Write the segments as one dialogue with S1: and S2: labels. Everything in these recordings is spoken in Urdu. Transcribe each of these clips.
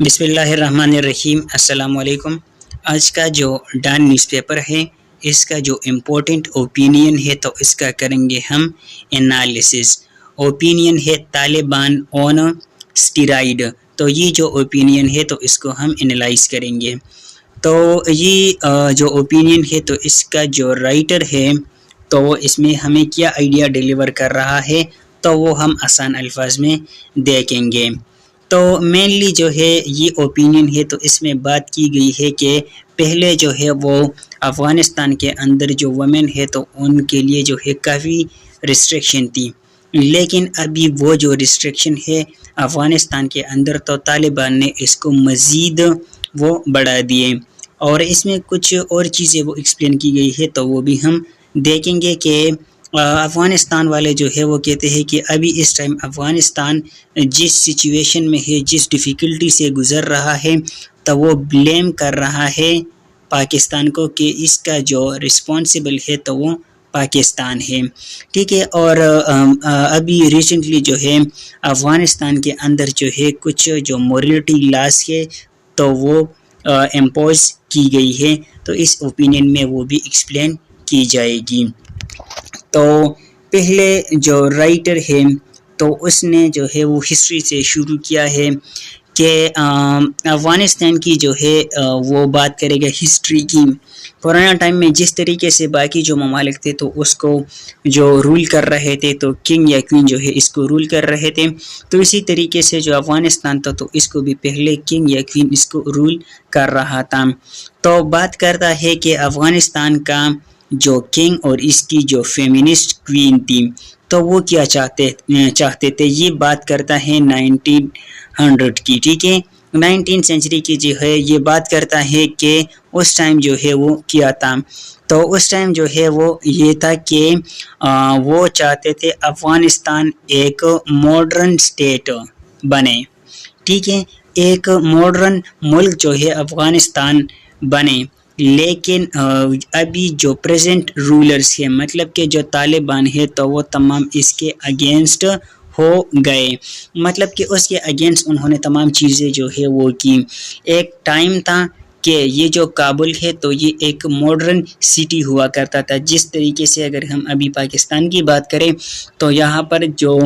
S1: بسم اللہ الرحمن الرحیم۔ السلام علیکم۔ آج کا جو ڈان نیوز پیپر ہے اس کا جو امپورٹنٹ اوپینین ہے تو اس کا کریں گے ہم انالیسس۔ اوپینین ہے طالبان آن اسٹیرائڈ، تو یہ جو اوپینین ہے تو اس کو ہم انالائز کریں گے۔ تو یہ جو اوپینین ہے تو اس کا جو رائٹر ہے تو وہ اس میں ہمیں کیا آئیڈیا ڈیلیور کر رہا ہے تو وہ ہم آسان الفاظ میں دیکھیں گے۔ تو مینلی جو ہے یہ اوپینین ہے تو اس میں بات کی گئی ہے کہ پہلے جو ہے وہ افغانستان کے اندر جو وومن ہے تو ان کے لیے جو ہے کافی ریسٹرکشن تھی، لیکن ابھی وہ جو ریسٹرکشن ہے افغانستان کے اندر تو طالبان نے اس کو مزید وہ بڑھا دیے، اور اس میں کچھ اور چیزیں وہ ایکسپلین کی گئی ہے تو وہ بھی ہم دیکھیں گے کہ افغانستان والے جو ہے وہ کہتے ہیں کہ ابھی اس ٹائم افغانستان جس سچویشن میں ہے، جس ڈیفیکلٹی سے گزر رہا ہے تو وہ بلیم کر رہا ہے پاکستان کو کہ اس کا جو رسپانسبل ہے تو وہ پاکستان ہے، ٹھیک ہے۔ اور ابھی ریسنٹلی جو ہے افغانستان کے اندر جو ہے کچھ جو مورلٹی لاس ہے تو وہ امپوز کی گئی ہے، تو اس اوپینین میں وہ بھی ایکسپلین کی جائے گی۔ تو پہلے جو رائٹر ہے تو اس نے جو ہے وہ ہسٹری سے شروع کیا ہے کہ افغانستان کی جو ہے وہ بات کرے گا ہسٹری کی۔ پرانا ٹائم میں جس طریقے سے باقی جو ممالک تھے تو اس کو جو رول کر رہے تھے تو کنگ یا کوئین جو ہے اس کو رول کر رہے تھے، تو اسی طریقے سے جو افغانستان تھا تو اس کو بھی پہلے کنگ یا کوئین اس کو رول کر رہا تھا۔ تو بات کرتا ہے کہ افغانستان کا جو کنگ اور اس کی جو فیمنسٹ کوئین تھی تو وہ کیا چاہتے تھے، یہ بات کرتا ہے 1900 کی، ٹھیک ہے، 19 سینچری کی جو ہے یہ بات کرتا ہے کہ اس ٹائم جو ہے وہ کیا تھا۔ تو اس ٹائم جو ہے وہ یہ تھا کہ وہ چاہتے تھے افغانستان ایک ماڈرن سٹیٹ بنے، ٹھیک ہے، ایک ماڈرن ملک جو ہے افغانستان بنے، لیکن ابھی جو پریزنٹ رولرز ہیں مطلب کہ جو طالبان ہے تو وہ تمام اس کے اگینسٹ ہو گئے، مطلب کہ اس کے اگینسٹ انہوں نے تمام چیزیں جو ہے وہ کی۔ ایک ٹائم تھا کہ یہ جو کابل ہے تو یہ ایک ماڈرن سٹی ہوا کرتا تھا، جس طریقے سے اگر ہم ابھی پاکستان کی بات کریں تو یہاں پر جو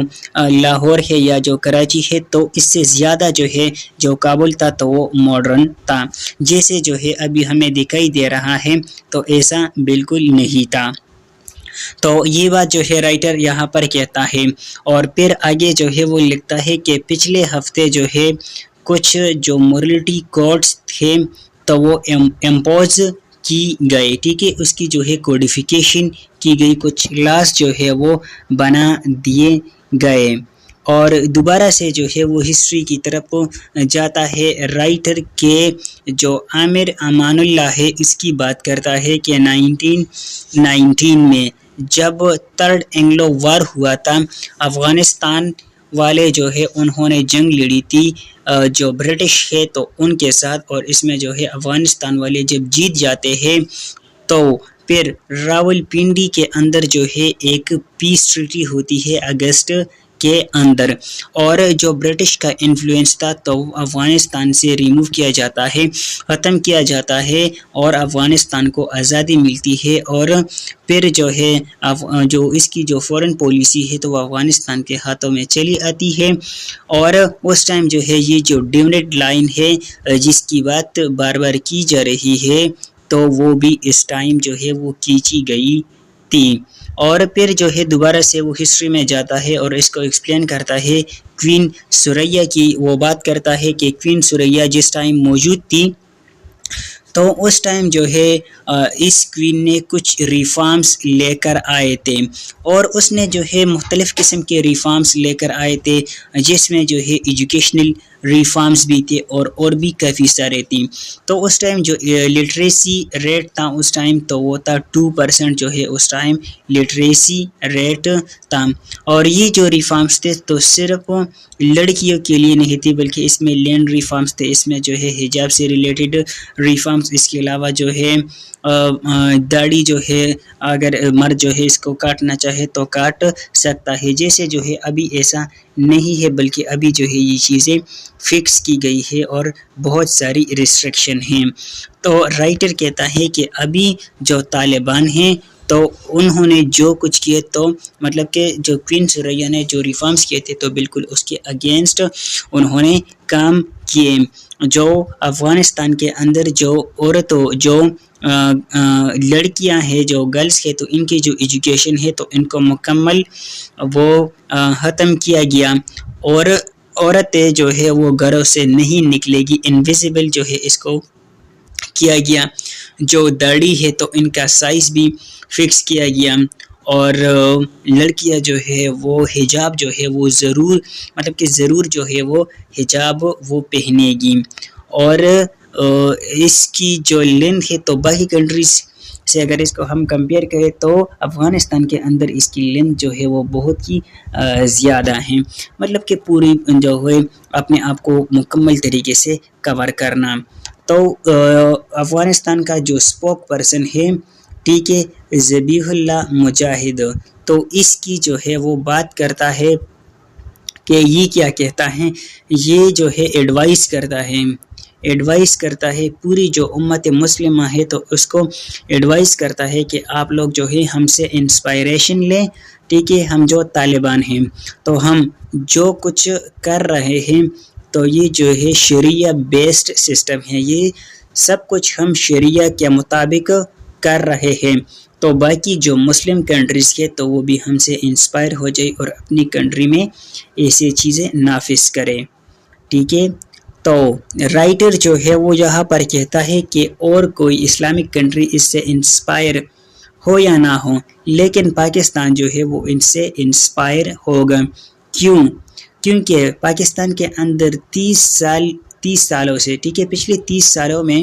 S1: لاہور ہے یا جو کراچی ہے تو اس سے زیادہ جو ہے جو کابل تھا تو وہ ماڈرن تھا، جیسے جو ہے ابھی ہمیں دکھائی دے رہا ہے تو ایسا بالکل نہیں تھا۔ تو یہ بات جو ہے رائٹر یہاں پر کہتا ہے، اور پھر آگے جو ہے وہ لکھتا ہے کہ پچھلے ہفتے جو ہے کچھ جو مورلٹی کوڈز تھے تو وہ امپوز کی گئے، ٹھیک ہے، اس کی جو ہے کوڈیفیکیشن کی گئی، کچھ لاس جو ہے وہ بنا دیے گئے۔ اور دوبارہ سے جو ہے وہ ہسٹری کی طرف جاتا ہے رائٹر کے جو عامر امان اللہ ہے اس کی بات کرتا ہے کہ 1919 میں جب تھرڈ اینگلو وار ہوا تھا افغانستان والے جو ہے انہوں نے جنگ لڑی تھی جو برٹش ہے تو ان کے ساتھ، اور اس میں جو ہے افغانستان والے جب جیت جاتے ہیں تو پھر راول پنڈی کے اندر جو ہے ایک پیس ٹریٹی ہوتی ہے اگست کے اندر، اور جو برٹش کا انفلوئنس تھا تو افغانستان سے ریموو کیا جاتا ہے، ختم کیا جاتا ہے، اور افغانستان کو آزادی ملتی ہے، اور پھر جو ہے جو اس کی جو فورن پالیسی ہے تو وہ افغانستان کے ہاتھوں میں چلی آتی ہے۔ اور اس ٹائم جو ہے یہ جو ڈیونٹ لائن ہے جس کی بات بار بار کی جا رہی ہے تو وہ بھی اس ٹائم جو ہے وہ کھینچی گئی تھی۔ اور پھر جو ہے دوبارہ سے وہ ہسٹری میں جاتا ہے اور اس کو ایکسپلین کرتا ہے کوئین ثریا کی، وہ بات کرتا ہے کہ کوئین ثریا جس ٹائم موجود تھی تو اس ٹائم جو ہے اس کوئین نے کچھ ریفارمز لے کر آئے تھے، اور اس نے جو ہے مختلف قسم کے ریفارمز لے کر آئے تھے، جس میں جو ہے ایجوکیشنل ریفارمز بھی تھے اور بھی کافی سارے تھے۔ تو اس ٹائم جو لٹریسی ریٹ تھا اس ٹائم تو وہ تھا 2% جو ہے اس ٹائم لٹریسی ریٹ تھا، اور یہ جو ریفارمز تھے تو صرف لڑکیوں کے لیے نہیں تھی بلکہ اس میں لینڈ ریفارمز تھے، اس میں جو ہے حجاب سے ریلیٹڈ ریفارمز، اس کے علاوہ جو ہے داڑھی جو ہے اگر مرد جو ہے اس کو کاٹنا چاہے تو کاٹ سکتا ہے، جیسے جو ہے ابھی ایسا نہیں ہے، بلکہ ابھی جو ہے یہ چیزیں فکس کی گئی ہے اور بہت ساری ریسٹرکشن ہیں۔ تو رائٹر کہتا ہے کہ ابھی جو طالبان ہیں تو انہوں نے جو کچھ کیے تو مطلب کہ جو کوئین ثریا نے جو ریفارمز کیے تھے تو بالکل اس کے اگینسٹ انہوں نے کام کیے۔ جو افغانستان کے اندر جو عورتوں جو لڑکیاں ہیں جو گرلس ہے تو ان کی جو ایجوکیشن ہے تو ان کو مکمل وہ ختم کیا گیا، اور عورتیں جو ہے وہ گھروں سے نہیں نکلے گی، انویزیبل جو ہے اس کو کیا گیا۔ جو داڑھی ہے تو ان کا سائز بھی فکس کیا گیا، اور لڑکیاں جو ہے وہ حجاب جو ہے وہ ضرور مطلب کہ ضرور جو ہے وہ حجاب وہ پہنے گی، اور اس کی جو لینتھ ہے تو باقی کنٹریز سے اگر اس کو ہم کمپیئر کریں تو افغانستان کے اندر اس کی لینتھ جو ہے وہ بہت ہی زیادہ ہے، مطلب کہ پوری جو ہے اپنے آپ کو مکمل طریقے سے کور کرنا۔ تو افغانستان کا جو اسپوک پرسن ہے، ٹھیک ہے، ذبیح اللہ مجاہد، تو اس کی جو ہے وہ بات کرتا ہے کہ یہ کیا کہتا ہے، یہ جو ہے ایڈوائز کرتا ہے پوری جو امت مسلمہ ہے تو اس کو ایڈوائز کرتا ہے کہ آپ لوگ جو ہے ہم سے انسپائریشن لیں، ٹھیک ہے، ہم جو طالبان ہیں تو ہم جو کچھ کر رہے ہیں تو یہ جو ہے شریعہ بیسڈ سسٹم ہے، یہ سب کچھ ہم شریعہ کے مطابق کر رہے ہیں، تو باقی جو مسلم کنٹریز کے تو وہ بھی ہم سے انسپائر ہو جائے اور اپنی کنٹری میں ایسی چیزیں نافذ کرے، ٹھیک ہے۔ تو رائٹر جو ہے وہ یہاں پر کہتا ہے کہ اور کوئی اسلامک کنٹری اس سے انسپائر ہو یا نہ ہو، لیکن پاکستان جو ہے وہ ان سے انسپائر ہوگا۔ کیونکہ پاکستان کے اندر 30 سالوں سے، ٹھیک ہے، پچھلے 30 سالوں میں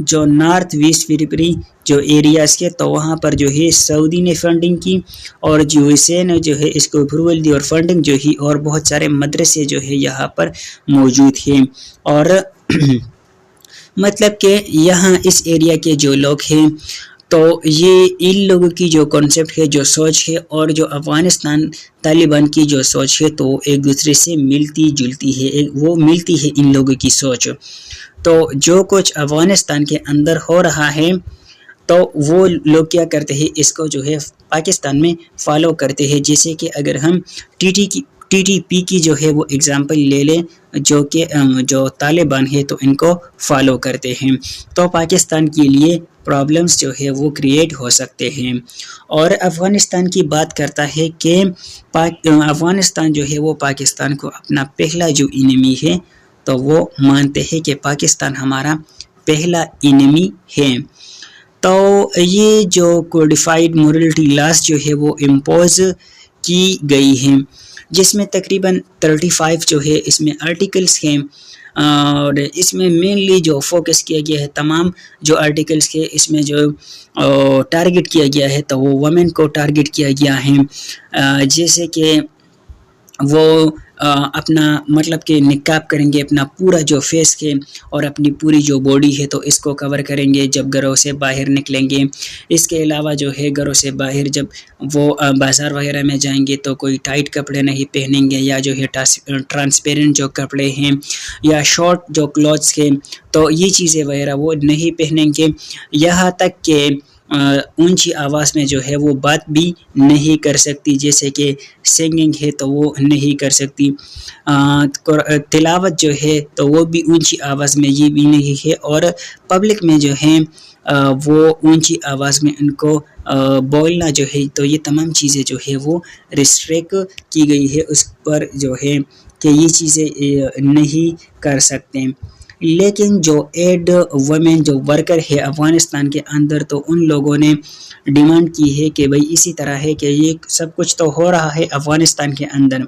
S1: جو نارتھ ویسٹ فریپری جو ایریاز کے تو وہاں پر جو ہے سعودی نے فنڈنگ کی، اور یو ایس اے نے جو ہے اس کو اپروول دی اور فنڈنگ جو ہی، اور بہت سارے مدرسے جو ہے یہاں پر موجود ہیں، اور مطلب کہ یہاں اس ایریا کے جو لوگ ہیں تو یہ ان لوگوں کی جو کانسیپٹ ہے، جو سوچ ہے، اور جو افغانستان طالبان کی جو سوچ ہے تو ایک دوسرے سے ملتی جلتی ہے، وہ ملتی ہے ان لوگوں کی سوچ۔ تو جو کچھ افغانستان کے اندر ہو رہا ہے تو وہ لوگ کیا کرتے ہیں، اس کو جو ہے پاکستان میں فالو کرتے ہیں، جیسے کہ اگر ہم ٹی ٹی پی کی جو ہے وہ اگزامپل لے لیں، جو کہ جو طالبان ہے تو ان کو فالو کرتے ہیں، تو پاکستان کے لیے پرابلمز جو ہے وہ کریٹ ہو سکتے ہیں۔ اور افغانستان کی بات کرتا ہے کہ افغانستان جو ہے وہ پاکستان کو اپنا پہلا جو انیمی ہے تو وہ مانتے ہیں کہ پاکستان ہمارا پہلا انیمی ہے۔ تو یہ جو کوڈیفائیڈ مورلٹی لاس جو ہے وہ امپوز کی گئی ہیں، جس میں تقریباً 35 جو ہے اس میں آرٹیکلز ہیں، اور اس میں مینلی جو فوکس کیا گیا ہے تمام جو آرٹیکلز کے، اس میں جو ٹارگٹ کیا گیا ہے تو وہ ویمن کو ٹارگٹ کیا گیا ہے، جیسے کہ وہ اپنا مطلب کہ نقاب کریں گے اپنا پورا جو فیس کے، اور اپنی پوری جو باڈی ہے تو اس کو کور کریں گے جب گھروں سے باہر نکلیں گے۔ اس کے علاوہ جو ہے گھروں سے باہر جب وہ بازار وغیرہ میں جائیں گے تو کوئی ٹائٹ کپڑے نہیں پہنیں گے، یا جو ہے ٹرانسپیرنٹ جو کپڑے ہیں یا شارٹ جو کلوتھس ہیں تو یہ چیزیں وغیرہ وہ نہیں پہنیں گے، یہاں تک کہ اونچی آواز میں جو ہے وہ بات بھی نہیں کر سکتی، جیسے کہ سنگنگ ہے تو وہ نہیں کر سکتی، تلاوت جو ہے تو وہ بھی اونچی آواز میں یہ بھی نہیں ہے، اور پبلک میں جو ہے وہ اونچی آواز میں ان کو بولنا جو ہے تو یہ تمام چیزیں جو ہے وہ ریسٹرکٹ کی گئی ہے اس پر، جو ہے کہ یہ چیزیں نہیں کر سکتے۔ لیکن جو ایڈ ویمن جو ورکر ہے افغانستان کے اندر تو ان لوگوں نے ڈیمانڈ کی ہے کہ بھئی اسی طرح ہے کہ یہ سب کچھ تو ہو رہا ہے افغانستان کے اندر،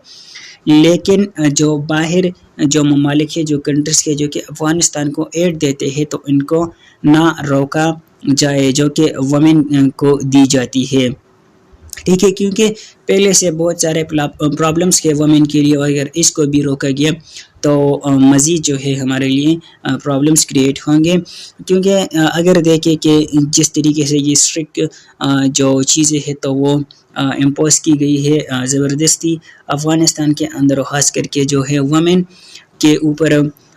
S1: لیکن جو باہر جو ممالک ہے، جو کنٹریز کے جو کہ افغانستان کو ایڈ دیتے ہیں تو ان کو نہ روکا جائے جو کہ ویمن کو دی جاتی ہے، ٹھیک ہے، کیونکہ پہلے سے بہت سارے پرابلمز کے ویمن کے لیے، اور اگر اس کو بھی روکا گیا تو مزید جو ہے ہمارے لیے پرابلمس کریٹ ہوں گے، کیونکہ اگر دیکھیں کہ جس طریقے سے یہ اسٹرکٹ جو چیزیں ہیں تو وہ امپوز کی گئی ہے زبردستی افغانستان کے اندر، خاص کر کے جو ہے وومن کے اوپر،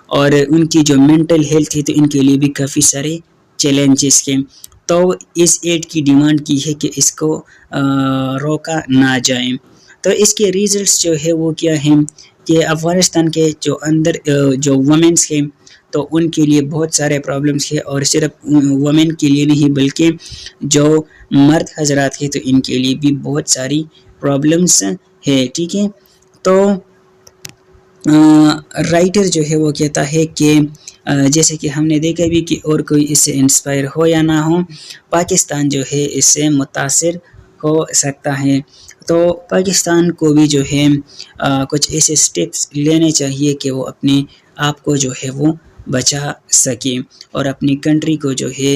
S1: اور ان کی جو مینٹل ہیلتھ ہے تو ان کے لیے بھی کافی سارے چیلنجز ہیں، تو اس ایڈ کی ڈیمانڈ کی ہے کہ اس کو روکا نہ جائے۔ تو اس کے ریزلٹس جو ہے وہ کیا ہیں کہ افغانستان کے جو اندر جو وومنس ہیں تو ان کے لیے بہت سارے پرابلمس ہیں، اور صرف وومن کے لیے نہیں بلکہ جو مرد حضرات ہیں تو ان کے لیے بھی بہت ساری پرابلمس ہے، ٹھیک ہے۔ تو رائٹر جو ہے وہ کہتا ہے کہ جیسے کہ ہم نے دیکھا بھی کہ اور کوئی اس سے انسپائر ہو یا نہ ہو، پاکستان جو ہے اس سے متاثر ہو سکتا ہے، تو پاکستان کو بھی جو ہے کچھ ایسے سٹیپس لینے چاہیے کہ وہ اپنے آپ کو جو ہے وہ بچا سکے، اور اپنی کنٹری کو جو ہے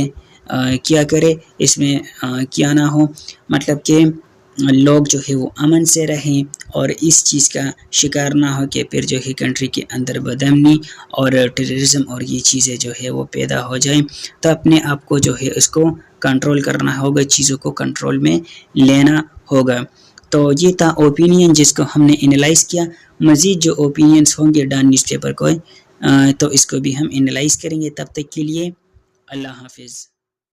S1: کیا کرے، اس میں کیا نہ ہو، مطلب کہ لوگ جو ہے وہ امن سے رہیں اور اس چیز کا شکار نہ ہو کہ پھر جو ہے کنٹری کے اندر بدامنی اور ٹیررزم اور یہ چیزیں جو ہے وہ پیدا ہو جائیں، تو اپنے آپ کو جو ہے اس کو کنٹرول کرنا ہوگا، چیزوں کو کنٹرول میں لینا ہوگا۔ تو یہ تھا اوپینین جس کو ہم نے انالائز کیا، مزید جو اوپینینز ہوں گے ڈان نیوز پیپر کو تو اس کو بھی ہم انالائز کریں گے، تب تک کے لیے اللہ حافظ۔